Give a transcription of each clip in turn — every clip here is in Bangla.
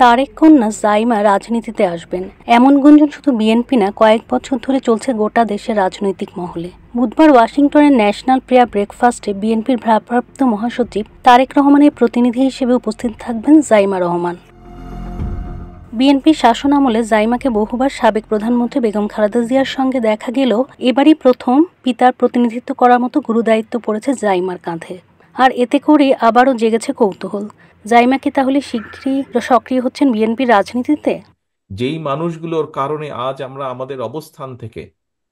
তারেক কন্যা জাইমা রাজনীতিতে আসবেন এমন গুঞ্জন শুধু বিএনপি না, কয়েক বছর ধরে চলছে গোটা দেশের রাজনৈতিক মহলে। বুধবার ওয়াশিংটনের ন্যাশনাল প্রেয়ার ব্রেকফাস্টে বিএনপির ভারপ্রাপ্ত মহাসচিব তারেক রহমানের প্রতিনিধি হিসেবে উপস্থিত থাকবেন জাইমা রহমান। বিএনপির শাসনামলে জাইমাকে বহুবার সাবেক প্রধানমন্ত্রী বেগম খালেদা জিয়ার সঙ্গে দেখা গেলেও এবারই প্রথম পিতার প্রতিনিধিত্ব করার মতো গুরুদায়িত্ব পড়েছে জাইমার কাঁধে। আর এতে করে আবারও জেগেছে কৌতূহল, জাইমা কি তাহলে শীঘ্রই সক্রিয় হচ্ছেন বিএনপির রাজনীতিতে? যেই মানুষগুলোর কারণে আজ আমরা আমাদের অবস্থান থেকে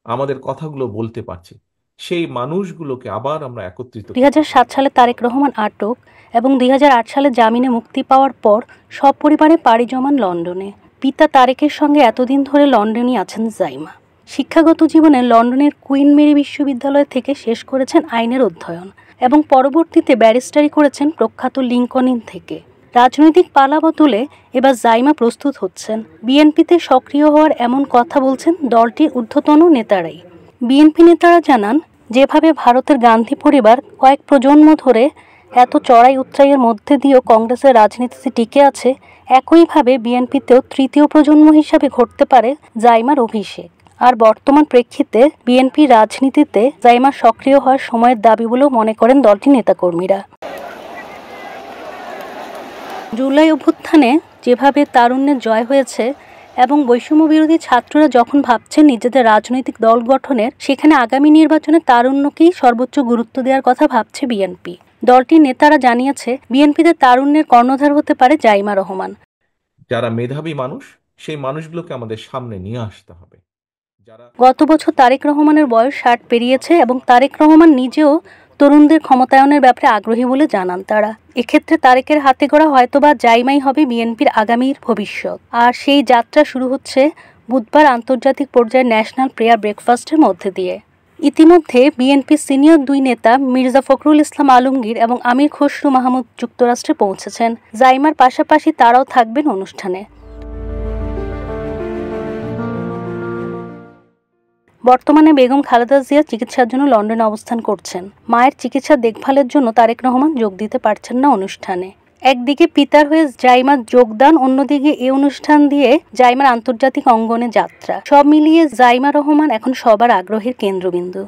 আমাদের কথাগুলো বলতে পারছি, সেই মানুষগুলোকে আবার আমরা একত্রিত। 2007 সালে তারেক রহমান আটক এবং 2008 সালে জামিনে মুক্তি পাওয়ার পর সপরিবারে পাড়ি জমান লন্ডনে। পিতা তারেকের সঙ্গে এতদিন ধরে লন্ডনেই আছেন জাইমা। শিক্ষাগত জীবনে লন্ডনের কুইন মেরি বিশ্ববিদ্যালয় থেকে শেষ করেছেন আইনের অধ্যয়ন এবং পরবর্তীতে ব্যারিস্টারি করেছেন প্রখ্যাত লিঙ্কন ইন থেকে। রাজনৈতিক পালাবদলে এবার জাইমা প্রস্তুত হচ্ছেন। বিএনপিতে সক্রিয় হওয়ার এমন কথা বলছেন দলটির ঊর্ধ্বতন নেতারাই। বিএনপি নেতারা জানান, যেভাবে ভারতের গান্ধী পরিবার কয়েক প্রজন্ম ধরে এত চড়াই উতরাইয়ের মধ্যে দিয়েও কংগ্রেসের রাজনীতিতে টিকে আছে, একইভাবে বিএনপিতেও তৃতীয় প্রজন্ম হিসাবে ঘটতে পারে জাইমার অভিষেক। আর বর্তমান প্রেক্ষিতে বিএনপি রাজনীতিতে জাইমার সক্রিয় হওয়ার সময়ের দাবি বলেও মনে করেন দলটির নেতাকর্মীরা। জুলাই অভ্যুত্থানে যেভাবে তারুণ্যের জয় হয়েছে এবং বৈষম্য বিরোধী ছাত্ররা যখন ভাবছেন নিজেদের রাজনৈতিক দল গঠনের, সেখানে আগামী নির্বাচনে তারুণ্যকেই সর্বোচ্চ গুরুত্ব দেওয়ার কথা ভাবছে বিএনপি। দলটির নেতারা জানিয়েছে, বিএনপিতে তারুণ্যের কর্ণধার হতে পারে জাইমা রহমান। যারা মেধাবী মানুষ, সেই মানুষগুলোকে আমাদের সামনে নিয়ে আসতে হবে। গত বছর তারেক রহমানের বয়স 60 পেরিয়েছে এবং তারেক রহমান নিজেও তরুণদের ক্ষমতায়নের ব্যাপারে আগ্রহী বলে জানান তারা। এক্ষেত্রে তারেকের হাতে গড়া হয়তোবা জাইমাই হবে বিএনপির আগামীর ভবিষ্যৎ। আর সেই যাত্রা শুরু হচ্ছে বুধবার আন্তর্জাতিক পর্যায়ে ন্যাশনাল প্রেয়ার ব্রেকফাস্টের মধ্যে দিয়ে। ইতিমধ্যে বিএনপির সিনিয়র দুই নেতা মির্জা ফখরুল ইসলাম আলমগীর এবং আমির খসরু মাহমুদ যুক্তরাষ্ট্রে পৌঁছেছেন। জাইমার পাশাপাশি তারাও থাকবেন অনুষ্ঠানে। বর্তমানে বেগম খালেদা জিয়া চিকিৎসার জন্য লন্ডনে অবস্থান করছেন। মায়ের চিকিৎসা দেখভালের জন্য তারেক রহমান যোগ দিতে পারছেন না অনুষ্ঠানে। একদিকে পিতার হয়ে জাইমার যোগদান, অন্যদিকে এই অনুষ্ঠান দিয়ে জাইমার আন্তর্জাতিক অঙ্গনে যাত্রা, সব মিলিয়ে জাইমা রহমান এখন সবার আগ্রহের কেন্দ্রবিন্দু।